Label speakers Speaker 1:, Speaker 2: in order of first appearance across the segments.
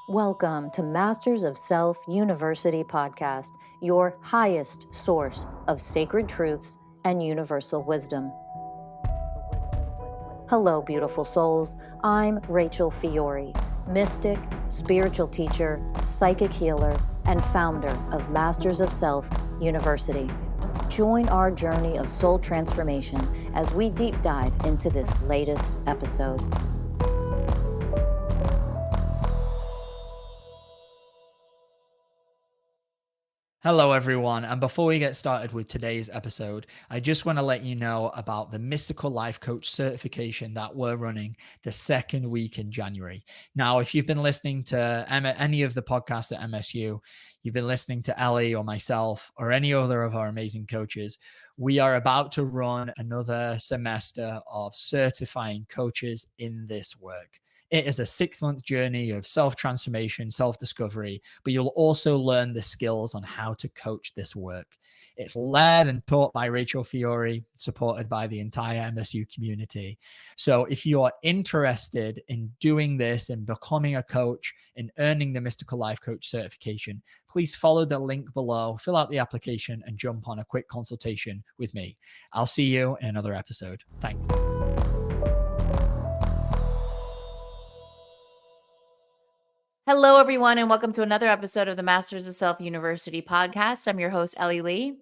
Speaker 1: Welcome to Masters of Self University podcast, your highest source of sacred truths and universal wisdom. Hello, beautiful souls. I'm Rachel Fiori, mystic, spiritual teacher, psychic healer, and founder of Masters of Self University. Join our journey of soul transformation as we deep dive into this latest episode.
Speaker 2: Hello, everyone. And before we get started with today's episode, I just want to let you know about the Mystical Life Coach certification that we're running the second week in January. Now, if you've been listening to any of the podcasts at MSU, you've been listening to Ellie or myself or any other of our amazing coaches, we are about to run another semester of certifying coaches in this work. It is a 6-month journey of self-transformation, self-discovery, but you'll also learn the skills on how to coach this work. It's led and taught by Rachel Fiori, supported by the entire MSU community. So if you're interested in doing this and becoming a coach and earning the Mystical Life Coach certification, please follow the link below, fill out the application, and jump on a quick consultation with me. I'll see you in another episode. Thanks.
Speaker 3: Hello, everyone, and welcome to another episode of the Masters of Self University podcast. I'm your host, Ellie Lee.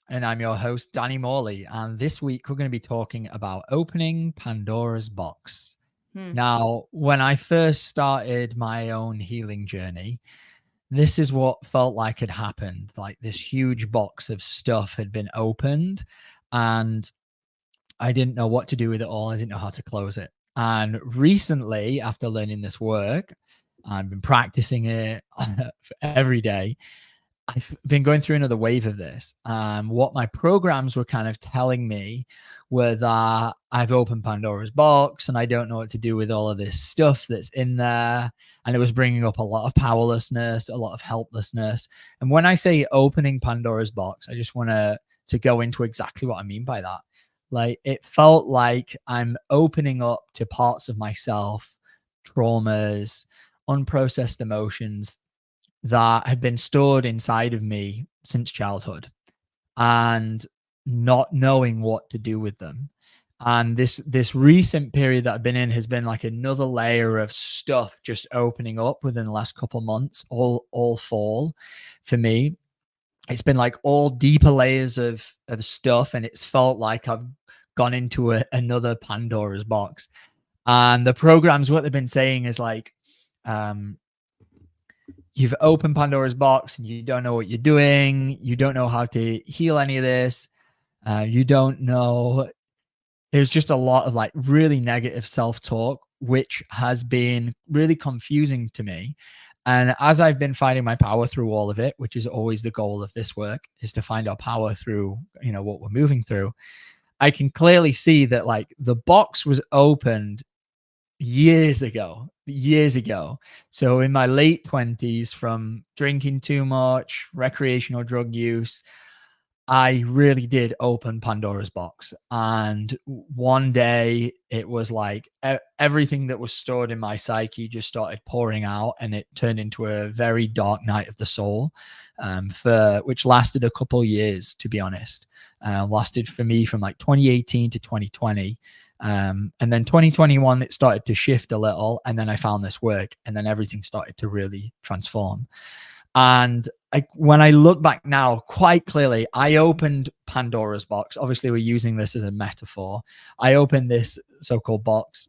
Speaker 2: And I'm your host, Danny Morley. And this week, we're going to be talking about opening Pandora's Box. Now, when I first started my own healing journey, this is what felt like had happened. Like this huge box of stuff had been opened, and I didn't know what to do with it all. I didn't know how to close it. And recently, after learning this work, I've been practicing it every day. I've been going through another wave of this. What my programs were kind of telling me were that I've opened Pandora's box and I don't know what to do with all of this stuff that's in there. And it was bringing up a lot of powerlessness, a lot of helplessness. And when I say opening Pandora's box, I just want to go into exactly what I mean by that. Like it felt like I'm opening up to parts of myself, traumas, unprocessed emotions that had been stored inside of me since childhood and not knowing what to do with them. And this recent period that I've been in has been like another layer of stuff just opening up within the last couple of months, all fall for me. It's been like all deeper layers of stuff, and it's felt like I've gone into another Pandora's box. And the programs, what they've been saying is like, you've opened Pandora's box and you don't know what you're doing. You don't know how to heal any of this. You don't know. There's just a lot of like really negative self-talk, which has been really confusing to me. And as I've been finding my power through all of it, which is always the goal of this work, is to find our power through, what we're moving through. I can clearly see that like the box was opened years ago. So in my late 20s, from drinking too much, recreational drug use, I really did open Pandora's box. And one day it was like everything that was stored in my psyche just started pouring out, and it turned into a very dark night of the soul, which lasted a couple years, to be honest. Lasted for me from like 2018 to 2020. And then 2021, it started to shift a little. And then I found this work, and then everything started to really transform. And when I look back now, quite clearly, I opened Pandora's box. Obviously, we're using this as a metaphor. I opened this so-called box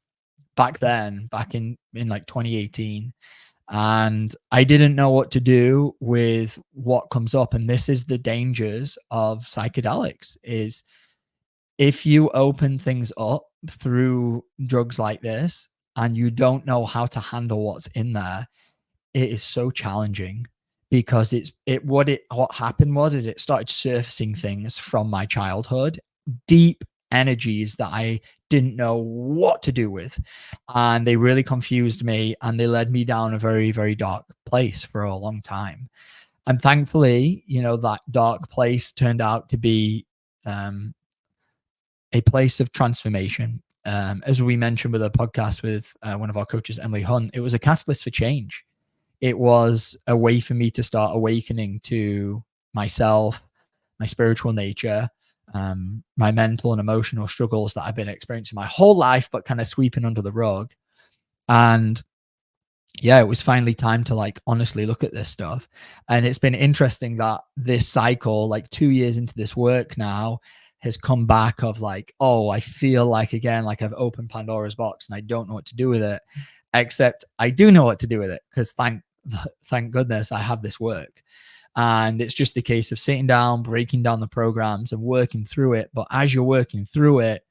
Speaker 2: back in like 2018. And I didn't know what to do with what comes up. And this is the dangers of psychedelics, is if you open things up through drugs like this and you don't know how to handle what's in there, it is so challenging. Because what happened was it started surfacing things from my childhood, deep energies that I didn't know what to do with, and they really confused me, and they led me down a very, very dark place for a long time. And thankfully, that dark place turned out to be a place of transformation. As we mentioned with a podcast with one of our coaches, Emily Hunt, it was a catalyst for change. it was a way for me to start awakening to myself, my spiritual nature, my mental and emotional struggles that I've been experiencing my whole life, but kind of sweeping under the rug. And yeah, it was finally time to like honestly look at this stuff. And it's been interesting that this cycle, like 2 years into this work now, has come back of like, oh, I feel like again, like I've opened Pandora's box and I don't know what to do with it. Except I do know what to do with it, because thank goodness I have this work. And it's just the case of sitting down, breaking down the programs and working through it. But as you're working through it,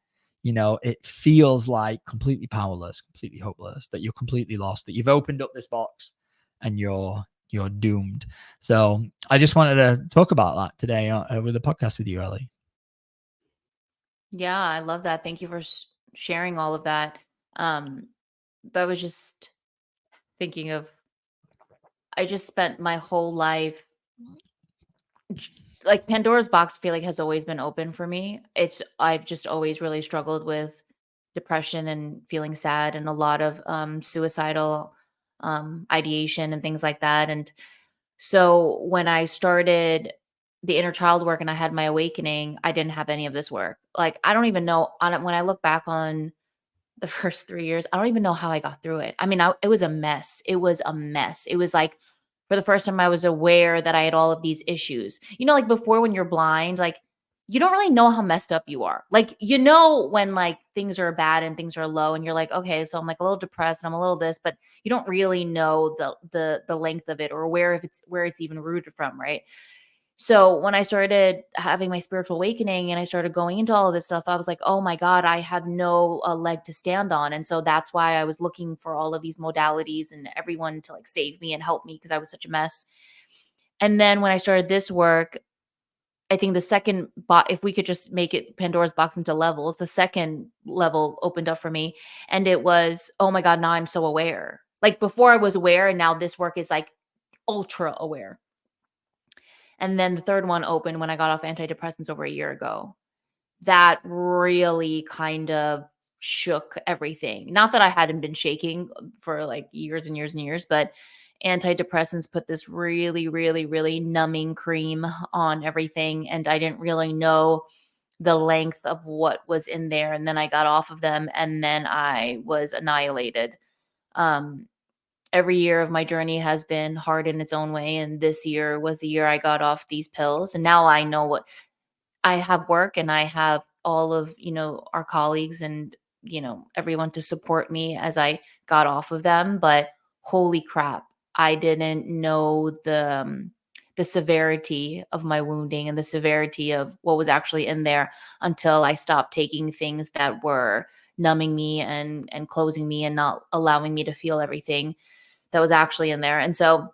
Speaker 2: you know, it feels like completely powerless, completely hopeless, that you're completely lost, that you've opened up this box and you're doomed. So I just wanted to talk about that today with the podcast with you, Ellie.
Speaker 3: Yeah, I love that. Thank you for sharing all of that. But I was just thinking of, I just spent my whole life like Pandora's box, I feel like has always been open for me. I've just always really struggled with depression and feeling sad and a lot of suicidal ideation and things like that. And so when I started the inner child work and I had my awakening, I didn't have any of this work. Like I don't even know when I look back on the first 3 years, I don't even know how I got through it. I mean, it was a mess. It was a mess. It was like for the first time I was aware that I had all of these issues. You know, like before when you're blind, like you don't really know how messed up you are. Like you know when like things are bad and things are low and you're like, okay, so I'm like a little depressed and I'm a little this, but you don't really know the length of it or where it's even rooted from, right? So when I started having my spiritual awakening and I started going into all of this stuff, I was like, oh my God, I have no leg to stand on. And so that's why I was looking for all of these modalities and everyone to like save me and help me because I was such a mess. And then when I started this work, I think the second if we could just make it Pandora's box into levels, the second level opened up for me. And it was, oh my God, now I'm so aware. Like before I was aware, and now this work is like ultra aware. And then the third one opened when I got off antidepressants over a year ago. That really kind of shook everything. Not that I hadn't been shaking for like years and years and years, but antidepressants put this really, really, really numbing cream on everything. And I didn't really know the length of what was in there. And then I got off of them and then I was annihilated. Um, every year of my journey has been hard in its own way. And this year was the year I got off these pills. And now I know what I have work and I have all of, our colleagues and, everyone to support me as I got off of them. But holy crap, I didn't know the severity of my wounding and the severity of what was actually in there until I stopped taking things that were numbing me and closing me and not allowing me to feel everything that was actually in there. And so,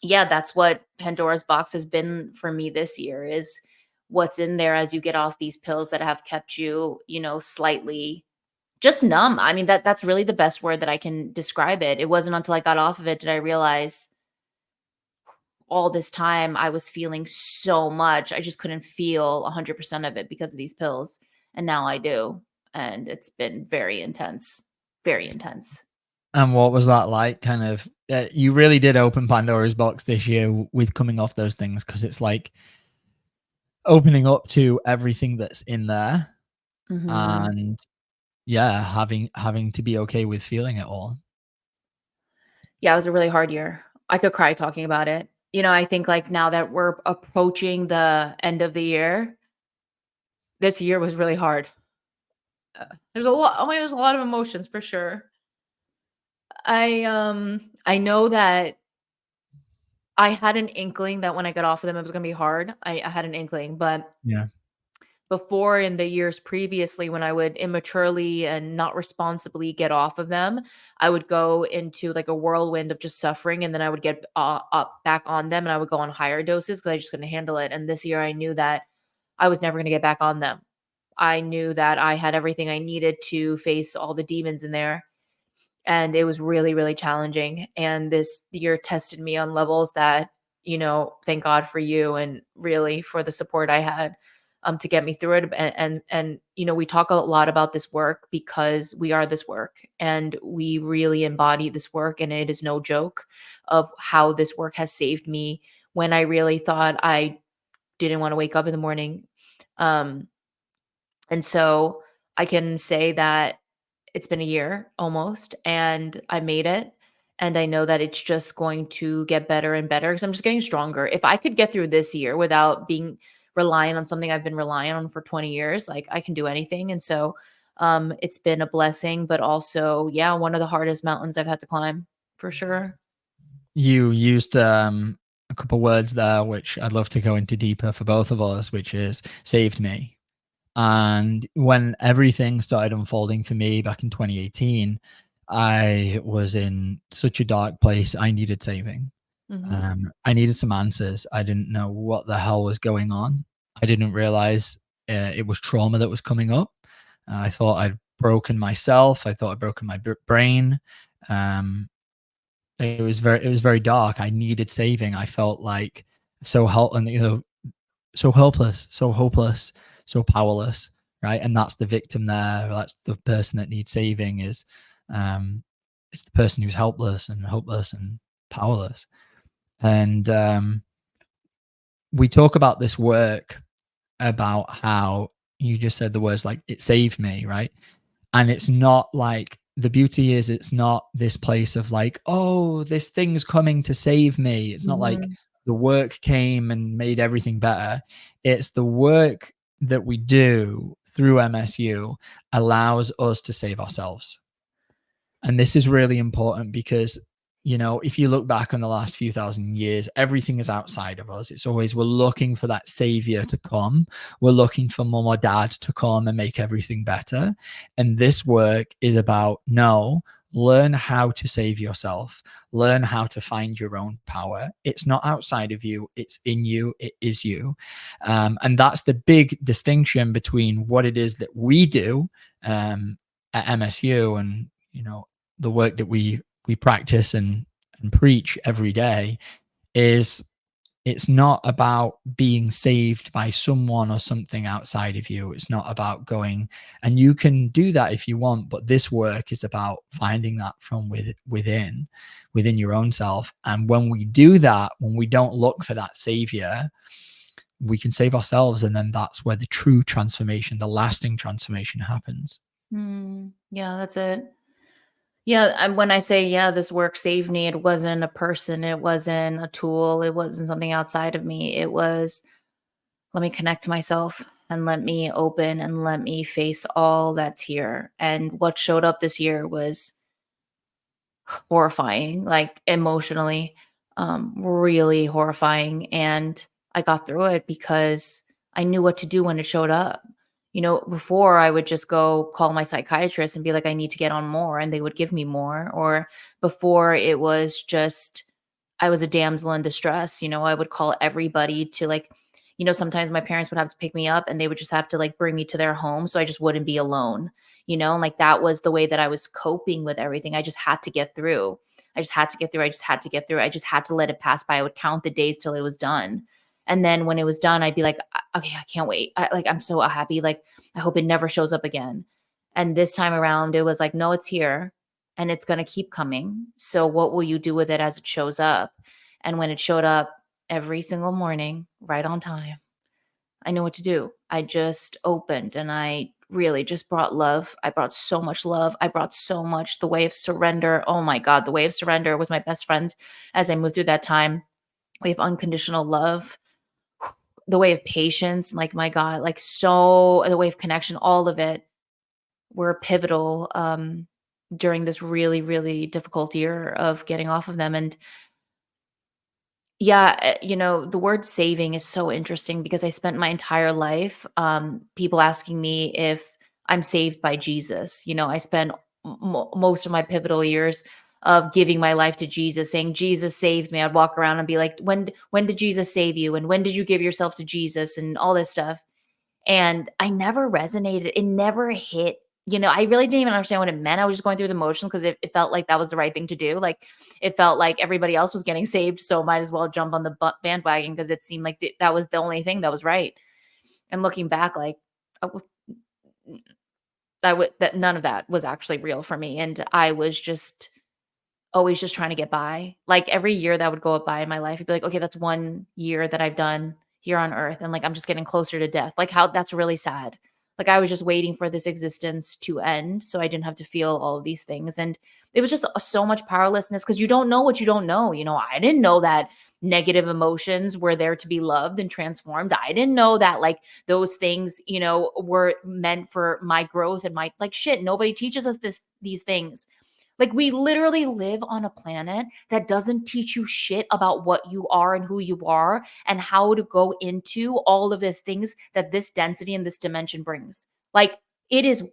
Speaker 3: yeah, that's what Pandora's box has been for me this year is what's in there as you get off these pills that have kept you, slightly just numb. I mean, that's really the best word that I can describe it. It wasn't until I got off of it did I realize all this time I was feeling so much. I just couldn't feel 100% of it because of these pills. And now I do. And it's been very intense, very intense.
Speaker 2: And what was that like? Kind of, you really did open Pandora's box this year with coming off those things, because it's like opening up to everything that's in there, and yeah, having to be okay with feeling it all.
Speaker 3: Yeah, it was a really hard year. I could cry talking about it. I think like now that we're approaching the end of the year, this year was really hard. There's a lot. Oh my, there's a lot of emotions for sure. I know that I had an inkling that when I got off of them, it was gonna be hard. I had an inkling, but
Speaker 2: Yeah.
Speaker 3: before in the years previously when I would immaturely and not responsibly get off of them, I would go into like a whirlwind of just suffering and then I would get up back on them and I would go on higher doses because I just couldn't handle it. And this year I knew that I was never going to get back on them. I knew that I had everything I needed to face all the demons in there. And it was really, really challenging. And this year tested me on levels that, thank God for you and really for the support I had. to get me through it. And we talk a lot about this work because we are this work, and we really embody this work, and it is no joke of how this work has saved me when I really thought I didn't want to wake up in the morning. Um, and so I can say that it's been a year almost, and I made it. And I know that it's just going to get better and better because I'm just getting stronger. If I could get through this year without being reliant on something I've been relying on for 20 years, like I can do anything. And so it's been a blessing, but also, yeah, one of the hardest mountains I've had to climb for sure.
Speaker 2: You used a couple words there, which I'd love to go into deeper for both of us, which is saved me. And when everything started unfolding for me back in 2018, I was in such a dark place. I needed saving.
Speaker 3: Hmm.
Speaker 2: I needed some answers. I didn't know what the hell was going on. I didn't realize it was trauma that was coming up. I thought I'd broken myself. I thought I'd broken my brain. Um, it was very dark. I needed saving. I felt like so helpless, so hopeless, so powerless, right? And that's the victim there. That's the person that needs saving, is it's the person who's helpless and hopeless and powerless. And we talk about this work, about how you just said the words like it saved me, right? And it's not like, the beauty is it's not this place of like, oh, this thing's coming to save me. It's not like
Speaker 3: Hmm.
Speaker 2: the work came and made everything better. It's the work that we do through MSU allows us to save ourselves. And this is really important because, if you look back on the last few thousand years, everything is outside of us. It's always, we're looking for that savior to come. We're looking for mom or dad to come and make everything better. And this work is about, no, learn how to save yourself, learn how to find your own power. It's not outside of you, it's in you, it is you. And that's the big distinction between what it is that we do at MSU and, the work that we practice and preach every day. Is it's not about being saved by someone or something outside of you. It's not about going, and you can do that if you want, but this work is about finding that from within your own self. And when we do that, when we don't look for that savior, we can save ourselves. And then that's where the true transformation, the lasting transformation happens.
Speaker 3: Yeah, that's it. Yeah, and when I say, yeah, this work saved me, it wasn't a person, it wasn't a tool, it wasn't something outside of me. It was, let me connect to myself and let me open and let me face all that's here. And what showed up this year was horrifying, like emotionally, really horrifying. And I got through it because I knew what to do when it showed up. Before I would just go call my psychiatrist and be like, I need to get on more, and they would give me more. Or before it was just, I was a damsel in distress. I would call everybody to like, sometimes my parents would have to pick me up and they would just have to like bring me to their home so I just wouldn't be alone, and like that was the way that I was coping with everything. I just had to get through. I just had to get through. I just had to get through. I just had to let it pass by. I would count the days till it was done. And then when it was done, I'd be like, okay, I can't wait. I'm so happy. Like, I hope it never shows up again. And this time around, it was like, no, it's here and it's going to keep coming. So what will you do with it as it shows up? And when it showed up every single morning, right on time, I knew what to do. I just opened and I really just brought love. I brought so much love. I brought so much, the way of surrender. Oh my God, the way of surrender was my best friend as I moved through that time. Way of unconditional love, the way of patience, like my God, like so the way of connection, all of it were pivotal during this really, really difficult year of getting off of them. And yeah, the word saving is so interesting because I spent my entire life, people asking me if I'm saved by Jesus. I spent most of my pivotal years of giving my life to Jesus, saying, Jesus saved me. I'd walk around and be like, when did Jesus save you? And when did you give yourself to Jesus? And all this stuff. And I never resonated. It never hit. I really didn't even understand what it meant. I was just going through the motions because it felt like that was the right thing to do. Like it felt like everybody else was getting saved, so might as well jump on the bandwagon because it seemed like that was the only thing that was right. And looking back, like, I w- that none of that was actually real for me. And I was just always just trying to get by. Like every year that would go by in my life, I'd be like, okay, that's 1 year that I've done here on earth. And like, I'm just getting closer to death. Like how that's really sad. Like I was just waiting for this existence to end so I didn't have to feel all of these things. And it was just so much powerlessness because you don't know what you don't know. I didn't know that negative emotions were there to be loved and transformed. I didn't know that like those things, were meant for my growth and my like shit. Nobody teaches us these things. Like we literally live on a planet that doesn't teach you shit about what you are and who you are and how to go into all of the things that this density and this dimension brings. Like it is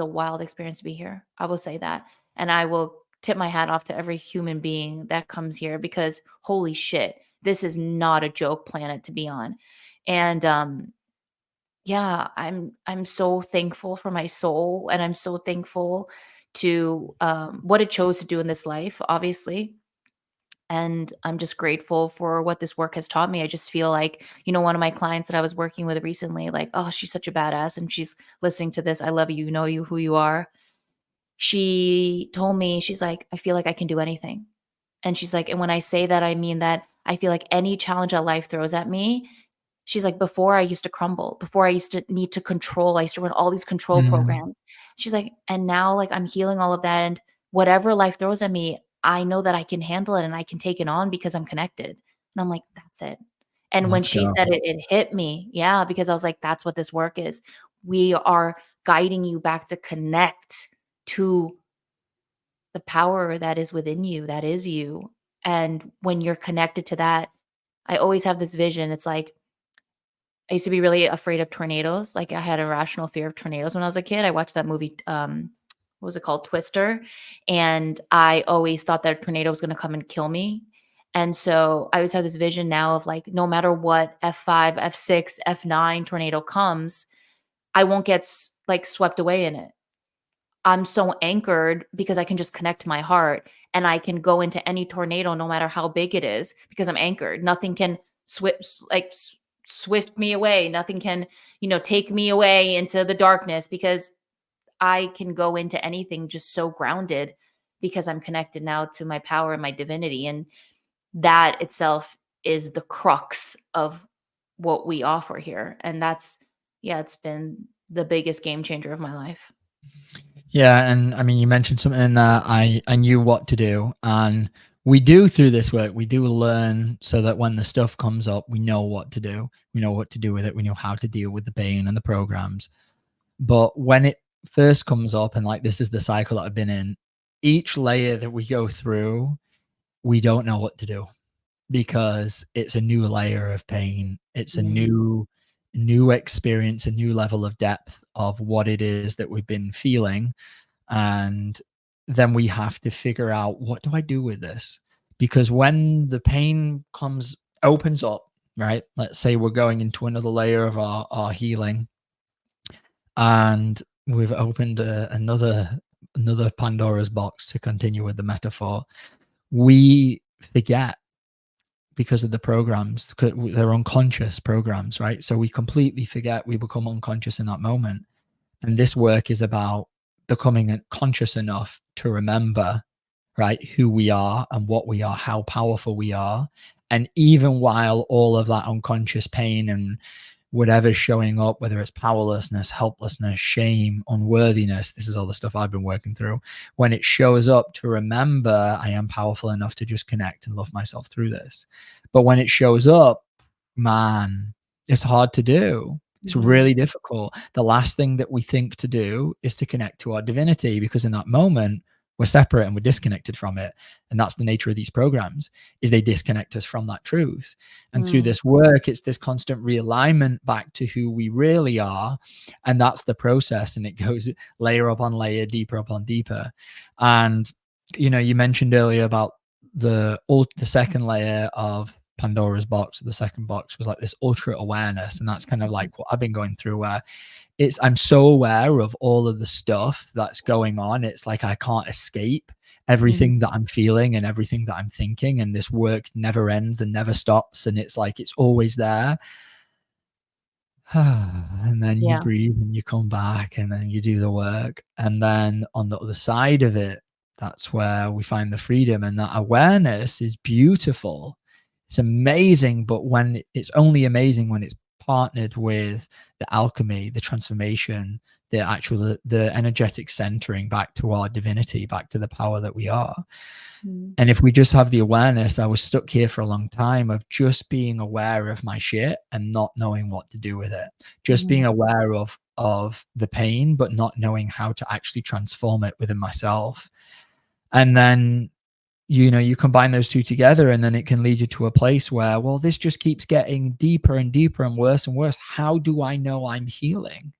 Speaker 3: a wild experience to be here. I will say that. And I will tip my hat off to every human being that comes here because holy shit, this is not a joke planet to be on. And yeah, I'm so thankful for my soul, and I'm so thankful to what it chose to do in this life, obviously. And I'm just grateful for what this work has taught me. I just feel like, one of my clients that I was working with recently, like, oh, she's such a badass, and she's listening to this. I love you. You know you who you are. She told me, she's like, I feel like I can do anything. And she's like, and when I say that, I mean that I feel like any challenge that life throws at me, she's like, before I used to crumble, before I used to need to control, I used to run all these control
Speaker 2: Mm,
Speaker 3: programs. She's like, and now like I'm healing all of that. And whatever life throws at me, I know that I can handle it and I can take it on because I'm connected. And I'm like, that's it. And when
Speaker 2: let's
Speaker 3: she
Speaker 2: go.
Speaker 3: said it, it hit me. Yeah, because I was like, that's what this work is. We are guiding you back to connect to the power that is within you, that is you. And when you're connected to that, I always have this vision. It's like I used to be really afraid of tornadoes. Like I had a rational fear of tornadoes when I was a kid. I watched that movie, what was it called? Twister. And I always thought that a tornado was going to come and kill me. And so I always have this vision now of like, no matter what F5, F6, F9 tornado comes, I won't get like swept away in it. I'm so anchored because I can just connect to my heart and I can go into any tornado no matter how big it is because I'm anchored. Nothing can swift me away. Nothing can, take me away into the darkness because I can go into anything just so grounded because I'm connected now to my power and my divinity. And that itself is the crux of what we offer here. And that's, yeah, it's been the biggest game changer of my life.
Speaker 2: Yeah, and I mean, you mentioned something that I knew what to do, and we do through this work. We do learn so that when the stuff comes up, we know what to do. We know what to do with it. We know how to deal with the pain and the programs. But when it first comes up, and like this is the cycle that I've been in, each layer that we go through, we don't know what to do because it's a new layer of pain. It's a
Speaker 3: Mm,
Speaker 2: new experience, a new level of depth of what it is that we've been feeling. And then we have to figure out, what do I do with this? Because when the pain opens up, right? Let's say we're going into another layer of our healing, and we've opened another Pandora's box, to continue with the metaphor. We forget because of the programs. They're unconscious programs, right? So we completely forget. We become unconscious in that moment. And this work is about becoming conscious enough to remember, right, who we are and what we are, how powerful we are. And even while all of that unconscious pain and whatever's showing up, whether it's powerlessness, helplessness, shame, unworthiness, this is all the stuff I've been working through. When it shows up, to remember I am powerful enough to just connect and love myself through this. But when it shows up, man, it's hard to do. It's
Speaker 3: mhm,
Speaker 2: really difficult. The last thing that we think to do is to connect to our divinity, because in that moment we're separate and we're disconnected from it. And that's the nature of these programs, is they disconnect us from that truth. And through
Speaker 3: mm,
Speaker 2: this work, it's this constant realignment back to who we really are. And that's the process. And it goes layer up on layer, deeper up on deeper. And, you mentioned earlier about the second layer of Pandora's box. The second box was like this ultra awareness. And that's kind of like what I've been going through, where I'm so aware of all of the stuff that's going on. It's like I can't escape
Speaker 3: mhm,
Speaker 2: everything that I'm feeling and everything that I'm thinking. And this work never ends and never stops. And it's like it's always there. and then you
Speaker 3: Yeah.
Speaker 2: breathe and you come back and then you do the work. And then on the other side of it, that's where we find the freedom, and that awareness is beautiful. It's amazing, but when it's only amazing when it's partnered with the alchemy, the transformation, the energetic centering back to our divinity, back to the power that we are. And if we just have the awareness, I was stuck here for a long time of just being aware of my shit and not knowing what to do with it. Just being aware of the pain, but not knowing how to actually transform it within myself. And then, you combine those two together, and then it can lead you to a place where, well, this just keeps getting deeper and deeper and worse and worse. How do I know I'm healing?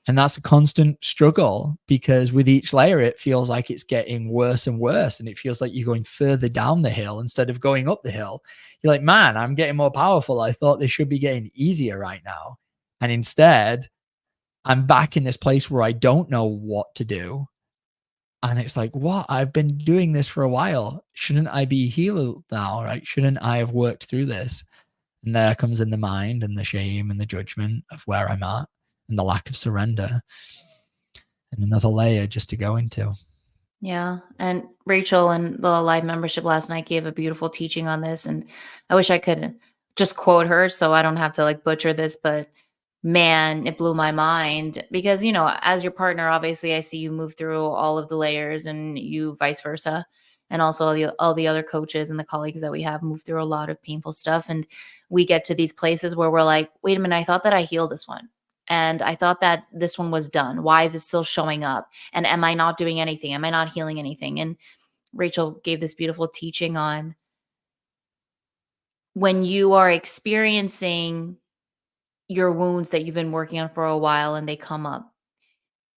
Speaker 2: And that's a constant struggle, because with each layer, it feels like it's getting worse and worse. And it feels like you're going further down the hill instead of going up the hill. You're like, man, I'm getting more powerful. I thought this should be getting easier right now. And instead, I'm back in this place where I don't know what to do. And it's like, what? I've been doing this for a while. Shouldn't I be healed now, right? Shouldn't I have worked through this? And there comes in the mind and the shame and the judgment of where I'm at and the lack of surrender. And another layer just to go into.
Speaker 3: Yeah. And Rachel and the live membership last night gave a beautiful teaching on this. And I wish I could just quote her so I don't have to like butcher this, but man, it blew my mind because, as your partner, obviously I see you move through all of the layers and you vice versa. And also all the other coaches and the colleagues that we have move through a lot of painful stuff. And we get to these places where we're like, wait a minute, I thought that I healed this one. And I thought that this one was done. Why is it still showing up? And am I not doing anything? Am I not healing anything? And Rachel gave this beautiful teaching on when you are experiencing your wounds that you've been working on for a while and they come up,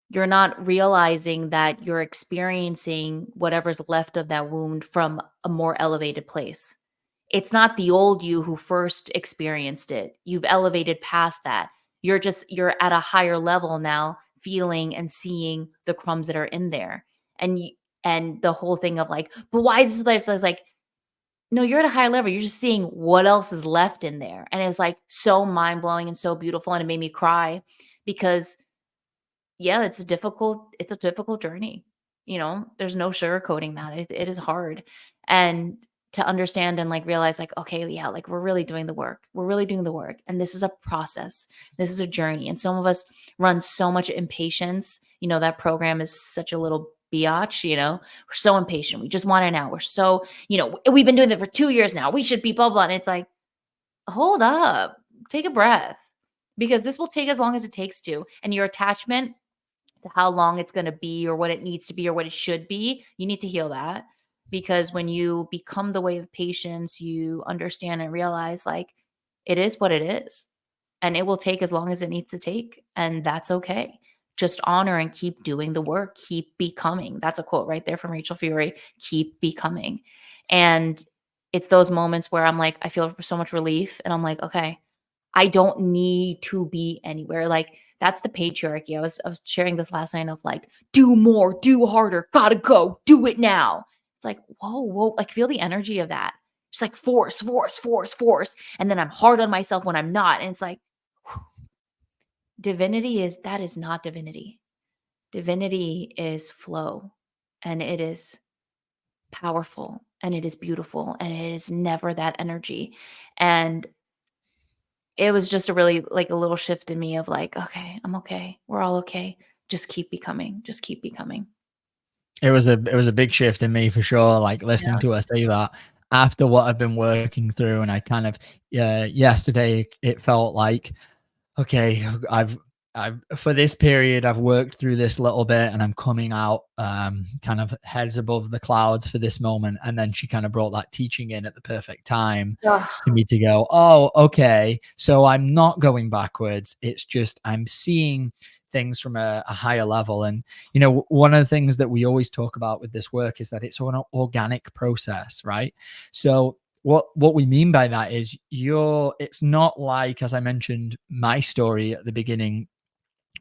Speaker 3: you're not realizing that you're experiencing whatever's left of that wound from a more elevated place. It's not the old you who first experienced it. You've elevated past that. You're at a higher level now, feeling and seeing the crumbs that are in there. And the whole thing of like, but why is this like, no, you're at a higher level. You're just seeing what else is left in there. And it was like so mind-blowing and so beautiful. And it made me cry because yeah, it's a difficult journey. There's no sugarcoating that. It is hard. And to understand and like realize like, okay, yeah, like we're really doing the work. We're really doing the work. And this is a process. This is a journey. And some of us run so much impatience. That program is such a little biatch, we're so impatient. We just want it now. We're so, we've been doing it for 2 years now. We should be blah, blah. And it's like, hold up, take a breath because this will take as long as it takes to. And your attachment to how long it's going to be or what it needs to be or what it should be, you need to heal that. Because when you become the way of patience, you understand and realize like it is what it is. And it will take as long as it needs to take. And that's okay. Just honor and keep doing the work. Keep becoming. That's a quote right there from Rachel Fiori. Keep becoming. And it's those moments where I'm like, I feel so much relief. And I'm like, okay, I don't need to be anywhere. Like that's the patriarchy. I was sharing this last night of like, do more, do harder, gotta go, do it now. It's like, whoa, like feel the energy of that. It's like force, force, force, force. And then I'm hard on myself when I'm not. And it's like, that is not divinity. Divinity is flow and it is powerful and it is beautiful and it is never that energy. And it was just a really like a little shift in me of like, okay, I'm okay. We're all okay. Just keep becoming. Just keep becoming.
Speaker 2: It was a big shift in me for sure. Like listening
Speaker 3: Yeah.
Speaker 2: to her say that after what I've been working through, and I kind of yesterday it felt like, okay, I've for this period I've worked through this little bit and I'm coming out kind of heads above the clouds for this moment. And then she kind of brought that teaching in at the perfect time
Speaker 3: Ugh.
Speaker 2: for me to go, oh, okay, so I'm not going backwards. It's just I'm seeing things from a higher level. And one of the things that we always talk about with this work is that it's an organic process, right? So what we mean by that is it's not like, as I mentioned, my story at the beginning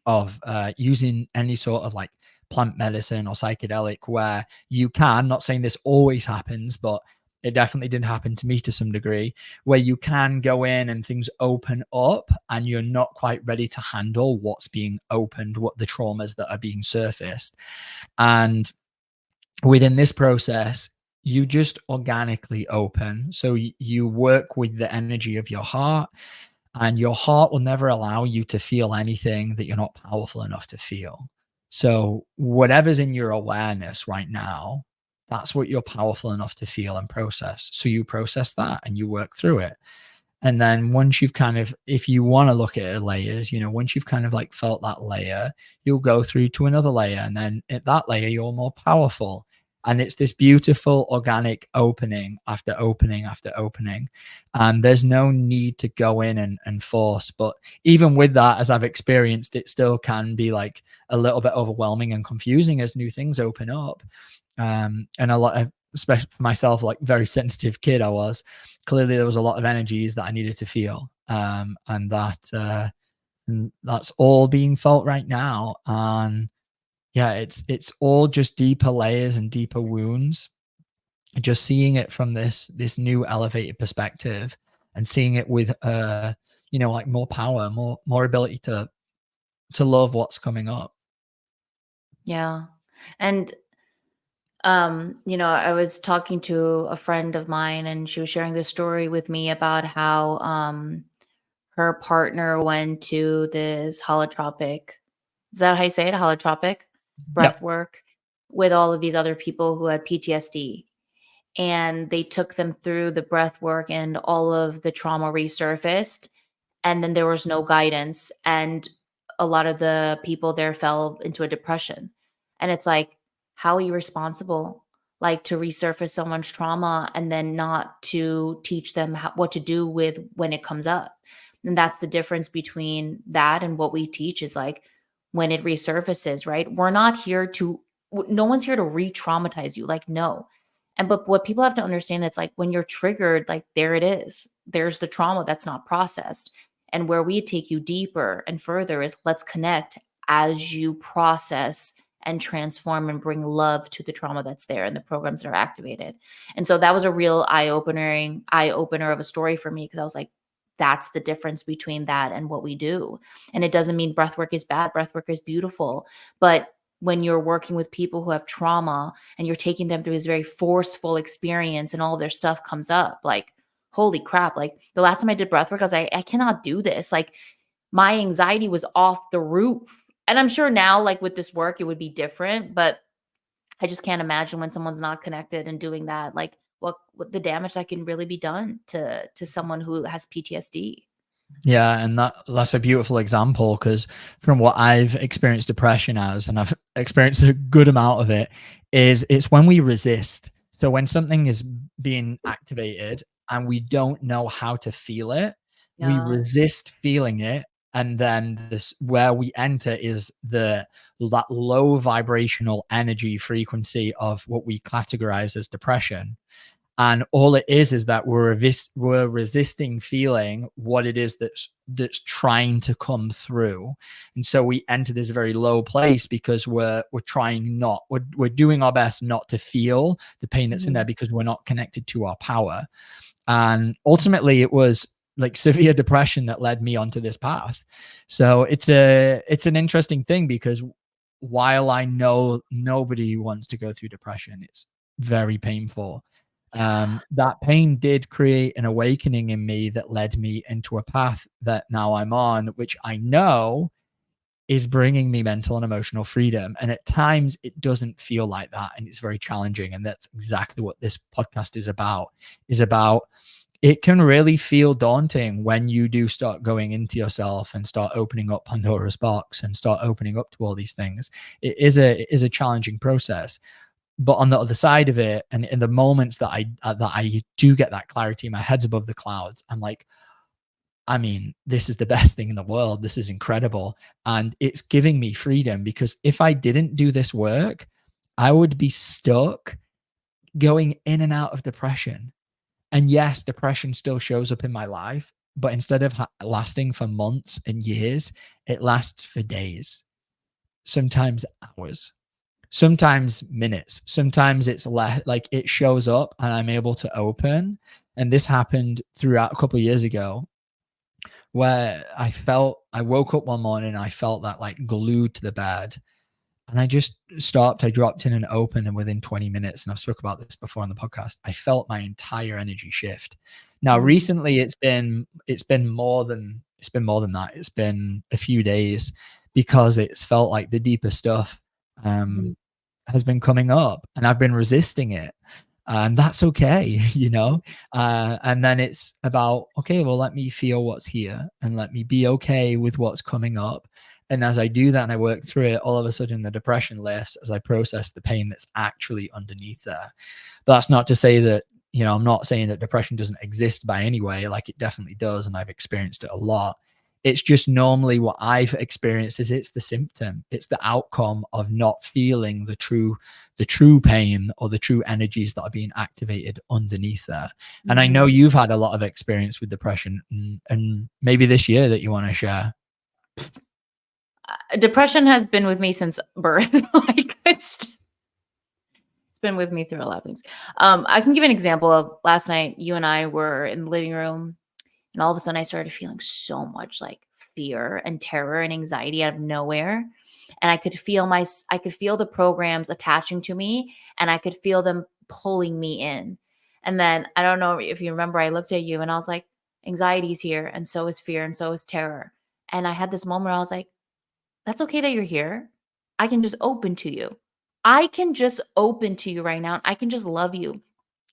Speaker 2: of using any sort of like plant medicine or psychedelic, where you can, not saying this always happens, but It definitely did happen to me to some degree, where you can go in and things open up and you're not quite ready to handle what's being opened, what the traumas that are being surfaced. And within this process, you just organically open. So you work with the energy of your heart, and your heart will never allow you to feel anything that you're not powerful enough to feel. So whatever's in your awareness right now, that's what you're powerful enough to feel and process. So you process that and you work through it. And then once you've kind of, if you want to look at it layers, once you've kind of like felt that layer, you'll go through to another layer. And then at that layer, you're more powerful. And it's this beautiful organic opening after opening after opening. And there's no need to go in and force. But even with that, as I've experienced, it still can be like a little bit overwhelming and confusing as new things open up. And a lot of, especially for myself, like very sensitive kid I was, clearly there was a lot of energies that I needed to feel. And that's all being felt right now. And yeah, it's all just deeper layers and deeper wounds. Just seeing it from this new elevated perspective, and seeing it with like more power, more ability to love what's coming up.
Speaker 3: Yeah. And I was talking to a friend of mine, and she was sharing this story with me about how her partner went to this holotropic, is that how you say it? Holotropic
Speaker 2: Yep.
Speaker 3: breath work with all of these other people who had PTSD. And they took them through the breath work, and all of the trauma resurfaced. And then there was no guidance. And a lot of the people there fell into a depression. And it's like, how irresponsible, like, to resurface someone's trauma and then not to teach them what to do with when it comes up. And that's the difference between that and what we teach, is like, when it resurfaces, right? We're not here to, no one's here to re-traumatize you. Like, no. But what people have to understand, it's like, when you're triggered, like, there it is. There's the trauma that's not processed. And where we take you deeper and further is, let's connect as you process and transform and bring love to the trauma that's there and the programs that are activated. And so that was a real eye opener of a story for me, because I was like, that's the difference between that and what we do. And it doesn't mean breath work is bad. Breath work is beautiful. But when you're working with people who have trauma and you're taking them through this very forceful experience and all their stuff comes up, like, holy crap. Like, the last time I did breath work, I was like, I cannot do this. Like, my anxiety was off the roof. And I'm sure now, like, with this work, it would be different, but I just can't imagine when someone's not connected and doing that, like, what the damage that can really be done to someone who has PTSD.
Speaker 2: Yeah, and that's a beautiful example, because from what I've experienced depression as, and I've experienced a good amount of it, is it's when we resist. So when something is being activated and we don't know how to feel it, we
Speaker 3: Yeah.
Speaker 2: resist feeling it. And then this, where we enter, is that low vibrational energy frequency of what we categorize as depression. And all it is that we're resisting feeling what it is that's trying to come through. And so we enter this very low place because we're trying not, we're doing our best not to feel the pain that's in there, because we're not connected to our power. And ultimately it was like severe depression that led me onto this path. So it's an interesting thing, because while I know nobody wants to go through depression, it's very painful. That pain did create an awakening in me that led me into a path that now I'm on, which I know is bringing me mental and emotional freedom. And at times it doesn't feel like that, and it's very challenging. And that's exactly what this podcast is about it can really feel daunting when you do start going into yourself and start opening up Pandora's box and start opening up to all these things. It is a challenging process. But on the other side of it, and in the moments that I do get that clarity, my head's above the clouds, I'm like, I mean, this is the best thing in the world. This is incredible. And it's giving me freedom, because if I didn't do this work, I would be stuck going in and out of depression. And yes, depression still shows up in my life, but instead of lasting for months and years, it lasts for days, sometimes hours. sometimes minutes, sometimes it's less, like it shows up and I'm able to open. And this happened throughout a couple of years ago, where I woke up one morning and I felt that like glued to the bed. And I just stopped, I dropped in and opened, and within 20 minutes, and I've spoke about this before on the podcast, I felt my entire energy shift. Now,
Speaker 3: Mhm.
Speaker 2: recently it's been more than that. It's been a few days, because it's felt like the deeper stuff
Speaker 3: Mhm.
Speaker 2: has been coming up, and I've been resisting it. And that's okay, and then it's about, okay, well, let me feel what's here and let me be okay with what's coming up. And as I do that and I work through it, all of a sudden the depression lifts as I process the pain that's actually underneath there. But that's not to say that, I'm not saying that depression doesn't exist by any way. Like, it definitely does, and I've experienced it a lot. It's just normally what I've experienced is it's the symptom, it's the outcome of not feeling the true pain or the true energies that are being activated underneath there. And I know
Speaker 3: Mhm.
Speaker 2: you've had a lot of experience with depression, and maybe this year that you want to share.
Speaker 3: Depression has been with me since birth. Like, it's been with me through a lot of things. I can give an example of last night. You and I were in the living room, and all of a sudden I started feeling so much like fear and terror and anxiety out of nowhere. And I could feel the programs attaching to me, and I could feel them pulling me in. And then I don't know if you remember, I looked at you and I was like, anxiety's here, and so is fear, and so is terror. And I had this moment where I was like, that's okay that you're here. I can just open to you. I can just open to you right now. And I can just love you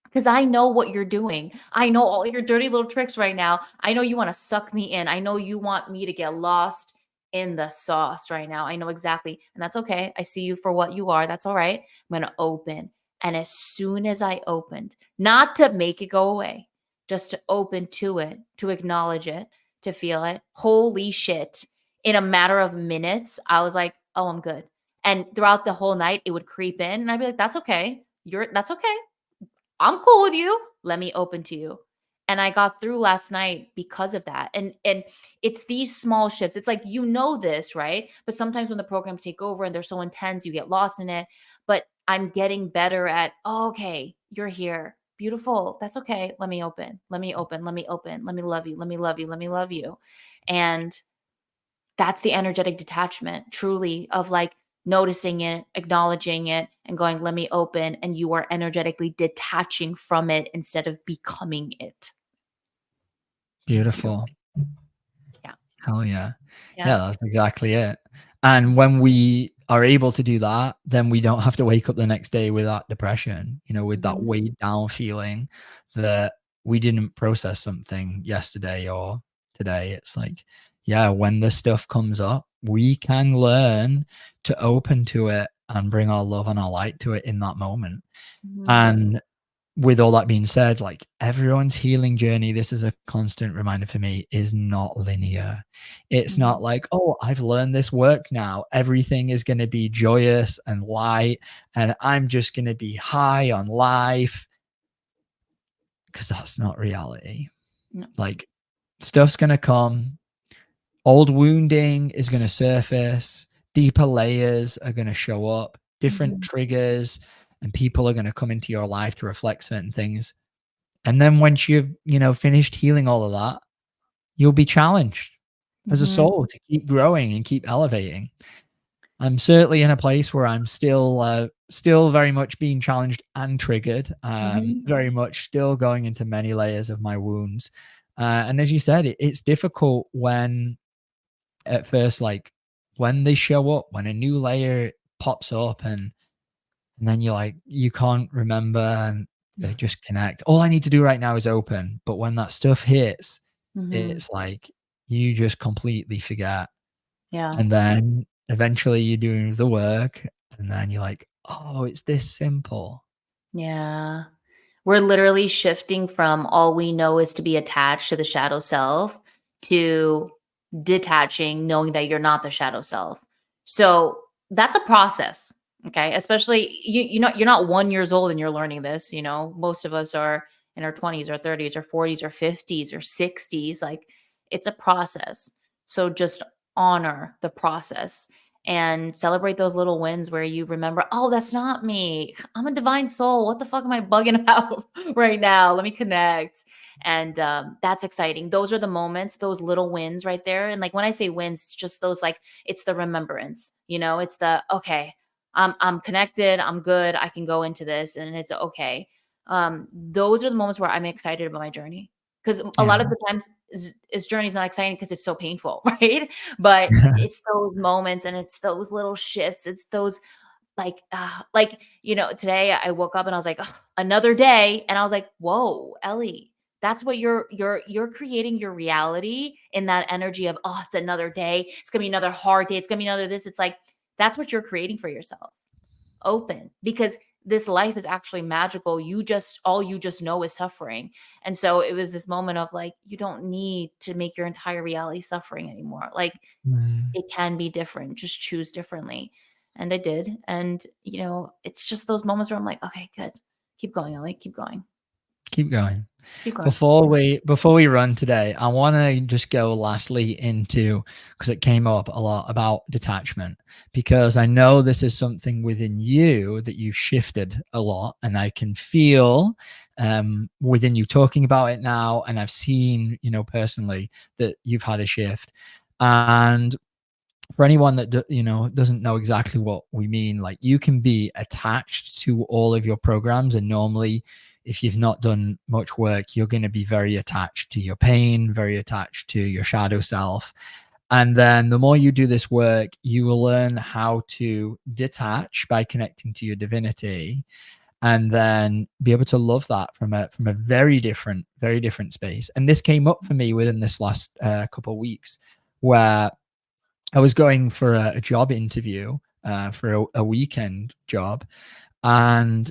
Speaker 3: because I know what you're doing. I know all your dirty little tricks right now. I know you want to suck me in. I know you want me to get lost in the sauce right now. I know exactly. And that's okay. I see you for what you are. That's all right. I'm going to open. And as soon as I opened, not to make it go away, just to open to it, to acknowledge it, to feel it, holy shit. In a matter of minutes, I was like, oh, I'm good. And throughout the whole night, it would creep in. And I'd be like, that's okay. That's okay. I'm cool with you. Let me open to you. And I got through last night because of that. And it's these small shifts. It's like, this, right? But sometimes when the programs take over and they're so intense, you get lost in it. But I'm getting better at, oh, okay, you're here. Beautiful. That's okay. Let me open. Let me open. Let me open. Let me love you. Let me love you. Let me love you. And that's the energetic detachment, truly, of like noticing it, acknowledging it, and going, let me open. And you are energetically detaching from it instead of becoming it.
Speaker 2: Beautiful.
Speaker 3: Yeah.
Speaker 2: Hell yeah.
Speaker 3: Yeah.
Speaker 2: Yeah, that's exactly it. And when we are able to do that, then we don't have to wake up the next day with that depression, with that
Speaker 3: Mhm.
Speaker 2: weighed down feeling that we didn't process something yesterday or today. It's like, yeah, when the stuff comes up, we can learn to open to it and bring our love and our light to it in that moment.
Speaker 3: Mhm.
Speaker 2: And with all that being said, like, everyone's healing journey, this is a constant reminder for me, is not linear. It's
Speaker 3: Mhm.
Speaker 2: not like, oh, I've learned this work now, everything is going to be joyous and light, and I'm just going to be high on life, because that's not reality.
Speaker 3: No.
Speaker 2: Like, stuff's going to come, old wounding is going to surface, deeper layers are going to show up, different
Speaker 3: Mhm.
Speaker 2: triggers, and people are going to come into your life to reflect certain things. And then once you've, finished healing all of that, you'll be challenged as a
Speaker 3: Mhm.
Speaker 2: soul to keep growing and keep elevating. I'm certainly in a place where I'm still very much being challenged and triggered,
Speaker 3: Mhm.
Speaker 2: very much still going into many layers of my wounds. And as you said, it's difficult when at first, like, when they show up, when a new layer pops up, and then you're like, you can't remember, and they just connect. All I need to do right now is open. But when that stuff hits,
Speaker 3: Mhm.
Speaker 2: it's like you just completely forget.
Speaker 3: Yeah.
Speaker 2: And then eventually you're doing the work, and then you're like, oh, it's this simple.
Speaker 3: Yeah. We're literally shifting from all we know is to be attached to the shadow self to detaching, knowing that you're not the shadow self. So that's a process. Okay. Especially you're not 1 years old and you're learning this. Most of us are in our 20s or 30s or 40s or 50s or 60s. Like, it's a process. So just honor the process. and celebrate those little wins where you remember, oh, that's not me. I'm a divine soul. What the fuck am I bugging about right now? Let me connect. And that's exciting. Those are the moments, those little wins right there. And like when I say wins, it's just those, like, it's the remembrance, it's the, okay, I'm connected. I'm good. I can go into this and it's okay. Those are the moments where I'm excited about my journey. Because a lot of the times, this journey is not exciting because it's so painful, right? But it's those moments and it's those little shifts. It's those today I woke up and I was like, "Ugh, another day," and I was like, "Whoa, Ellie, that's what you're creating your reality in that energy of, oh, it's another day. It's gonna be another hard day. It's gonna be another this. It's like that's what you're creating for yourself. Open, because this life is actually magical. All you just know is suffering. And so it was this moment of like, you don't need to make your entire reality suffering anymore. Like, it can be different. Just choose differently. And I did. And, it's just those moments where I'm like, okay, good. Keep going, Ellie. Keep going.
Speaker 2: Keep going.
Speaker 3: Keep going.
Speaker 2: Before we run today, I want to just go lastly into, because it came up a lot, about detachment, because I know this is something within you that you've shifted a lot, and I can feel within you talking about it now, and I've seen, personally, that you've had a shift. And for anyone that doesn't know exactly what we mean, like, you can be attached to all of your programs, and normally, if you've not done much work, you're going to be very attached to your pain, very attached to your shadow self. And then the more you do this work, you will learn how to detach by connecting to your divinity, and then be able to love that from a very different space. And this came up for me within this last couple of weeks, where I was going for a job interview for a weekend job, and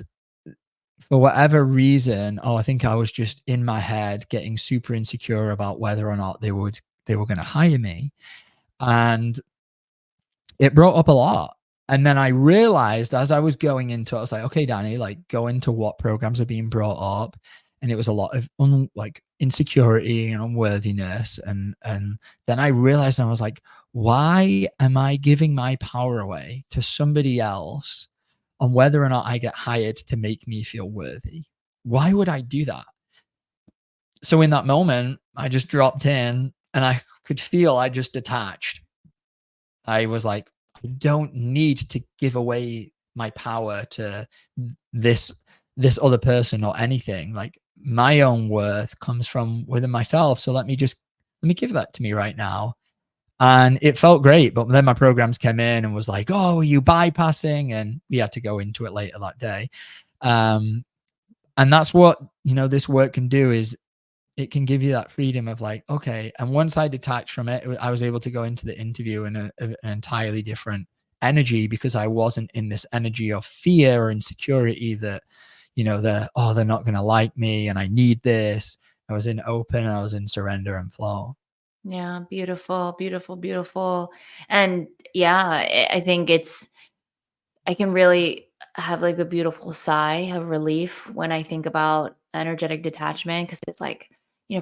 Speaker 2: for whatever reason, I think I was just in my head getting super insecure about whether or not they were going to hire me, and it brought up a lot. And then I realized as I was going into it, I was like, okay, Danny, like, go into what programs are being brought up. And it was a lot of insecurity and unworthiness. And then I realized, I was like, why am I giving my power away to somebody else on whether or not I get hired to make me feel worthy? Why would I do that? So in that moment, I just dropped in, and I could feel I just detached. I was like, I don't need to give away my power to this other person or anything. Like, my own worth comes from within myself. So let me give that to me right now. And it felt great. But then my programs came in and was like, oh, are you bypassing? And we had to go into it later that day. And that's what, this work can do, is it can give you that freedom of like, okay. And once I detached from it, I was able to go into the interview in an entirely different energy, because I wasn't in this energy of fear or insecurity that, they're not going to like me and I need this. I was in open, and I was in surrender and flow.
Speaker 3: Yeah. Beautiful, beautiful, beautiful. And yeah, I think I can really have like a beautiful sigh of relief when I think about energetic detachment, because it's like,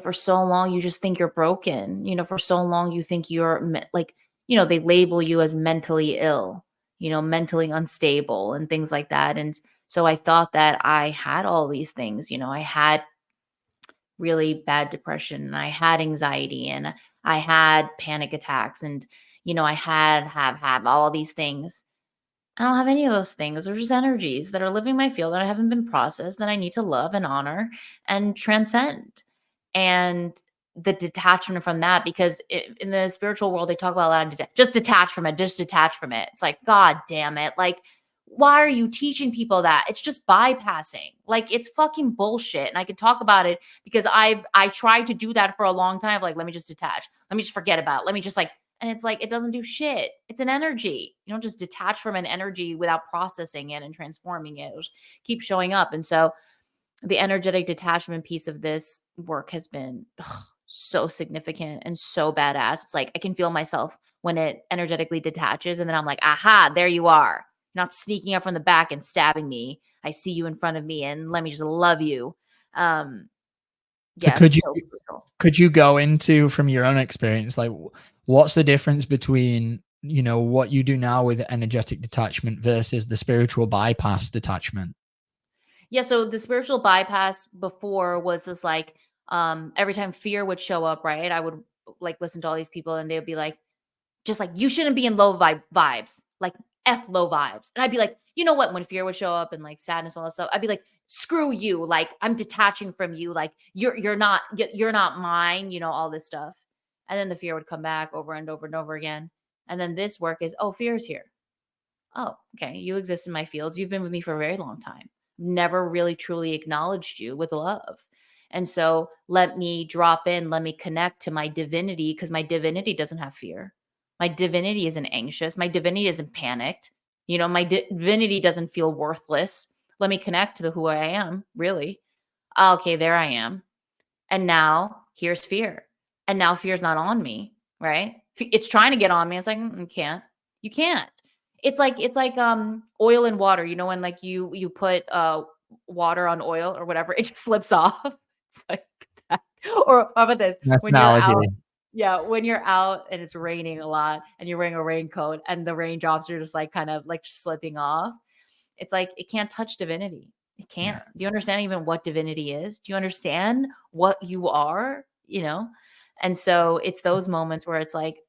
Speaker 3: for so long you just think you're broken. For so long you think they label you as mentally ill, mentally unstable and things like that. And so I thought that I had all these things. I had really bad depression, and I had anxiety, and I had panic attacks, and I have all these things. I don't have any of those things. They're just energies that are living my field that I haven't been processed, that I need to love and honor and transcend. And the detachment from that, because in the spiritual world, they talk about a lot of just detach from it, just detach from it. It's like, God damn it. Like, why are you teaching people that? It's just bypassing. Like, it's fucking bullshit. And I could talk about it because I tried to do that for a long time. Like, let me just detach. Let me just forget about it. Let me just like, and it's like, it doesn't do shit. It's an energy. You don't just detach from an energy without processing it and transforming it. It'll just keep showing up. And so the energetic detachment piece of this work has been so significant and so badass. It's like, I can feel myself when it energetically detaches. And then I'm like, aha, there you are. You're not sneaking up from the back and stabbing me. I see you in front of me, and let me just love you.
Speaker 2: So
Speaker 3: Yeah,
Speaker 2: could you go into, from your own experience, like, what's the difference between what you do now with energetic detachment versus the spiritual bypass detachment.
Speaker 3: Yeah, so the spiritual bypass before was this like every time fear would show up, right? I would like listen to all these people and they would be like, just like, you shouldn't be in low vibes, like F low vibes. And I'd be like, you know what? When fear would show up and like sadness, all that stuff, I'd be like, screw you. Like I'm detaching from you. Like you're not mine, all this stuff. And then the fear would come back over and over and over again. And then this work is, oh, fear is here. Oh, okay. You exist in my fields. You've been with me for a very long time. Never really truly acknowledged you with love. And so let me drop in, let me connect to my divinity, because my divinity doesn't have fear. My divinity isn't anxious. My divinity isn't panicked. My divinity doesn't feel worthless. Let me connect to who I am, really. Okay, there I am. And now here's fear. And now fear's not on me, right? It's trying to get on me. It's like, you can't. You can't. It's like oil and water. When like you put water on oil or whatever, it just slips off. It's like that. Or how about this?
Speaker 2: Nice
Speaker 3: When you're out,
Speaker 2: analogy.
Speaker 3: yeah, when you're out and it's raining a lot and you're wearing a raincoat and the raindrops are just like kind of like slipping off. It's like it can't touch divinity. It can't. Do you understand even what divinity is? Do you understand what you are? And so it's those moments where it's like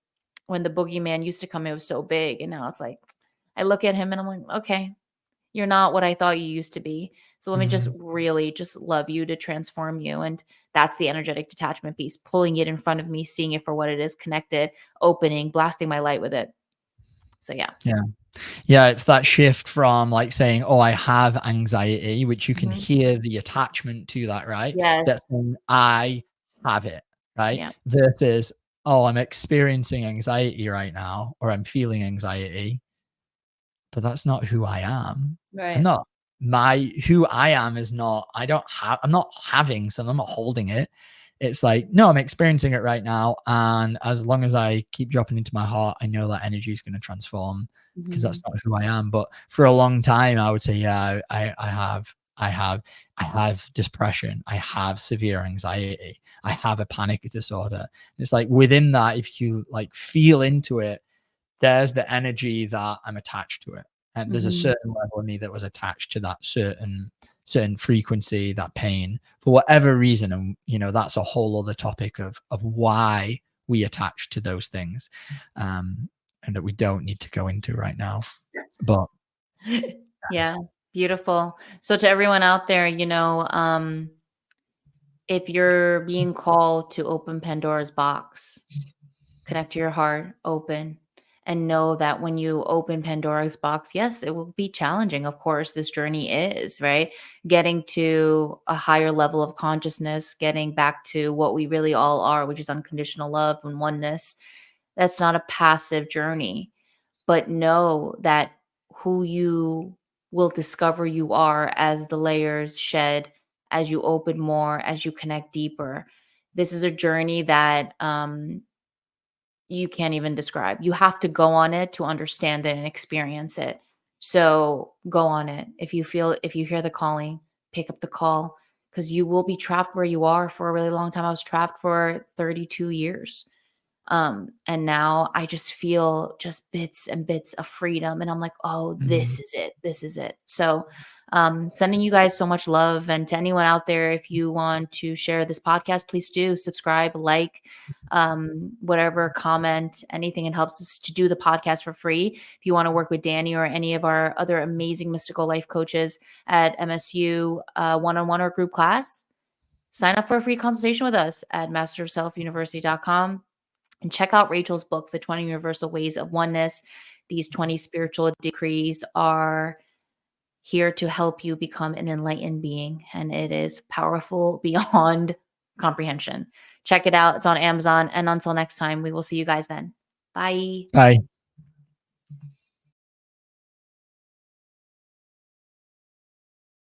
Speaker 3: when the boogeyman used to come, it was so big. And now it's like, I look at him and I'm like, okay, you're not what I thought you used to be. So let me just really just love you to transform you. And that's the energetic detachment piece, pulling it in front of me, seeing it for what it is, connected, opening, blasting my light with it. So yeah.
Speaker 2: Yeah, it's that shift from like saying, oh, I have anxiety, which you can
Speaker 3: Mhm.
Speaker 2: hear the attachment to that, right?
Speaker 3: Yes.
Speaker 2: That's saying I have it, right?
Speaker 3: Yeah.
Speaker 2: Versus, oh, I'm experiencing anxiety right now, or I'm feeling anxiety, but that's not who I am. I'm
Speaker 3: Right.
Speaker 2: not who I am is not, I'm not having something, I'm not holding it. It's like, no, I'm experiencing it right now. And as long as I keep dropping into my heart, I know that energy is going to transform because that's not who I am. But for a long time, I would say, yeah, I have depression. I have severe anxiety. I have a panic disorder. And it's like within that, if you like feel into it, there's the energy that I'm attached to it. And there's a certain level of me that was attached to that certain frequency, that pain for whatever reason. And, that's a whole other topic of why we attach to those things. And that we don't need to go into right now. But
Speaker 3: Yeah, beautiful. So to everyone out there, if you're being called to open Pandora's box, connect to your heart, open, and know that when you open Pandora's box, yes, it will be challenging. Of course, this journey is, right? Getting to a higher level of consciousness, getting back to what we really all are, which is unconditional love and oneness. That's not a passive journey, but know that who you will discover you are as the layers shed, as you open more, as you connect deeper. This is a journey that you can't even describe. You have to go on it to understand it and experience it. So go on it. If you hear the calling, pick up the call, because you will be trapped where you are for a really long time. I was trapped for 32 years. And now I just feel just bits and bits of freedom. And I'm like, oh, this is it. This is it. So sending you guys so much love. And to anyone out there, if you want to share this podcast, please do subscribe, like, whatever, comment, anything. It helps us to do the podcast for free. If you want to work with Danny or any of our other amazing mystical life coaches at MSU, one-on-one or group class, sign up for a free consultation with us at masterselfuniversity.com. And check out Rachel's book, The 20 Universal Ways of Oneness. These 20 spiritual decrees are here to help you become an enlightened being. And it is powerful beyond comprehension. Check it out. It's on Amazon. And until next time, we will see you guys then. Bye.
Speaker 2: bye.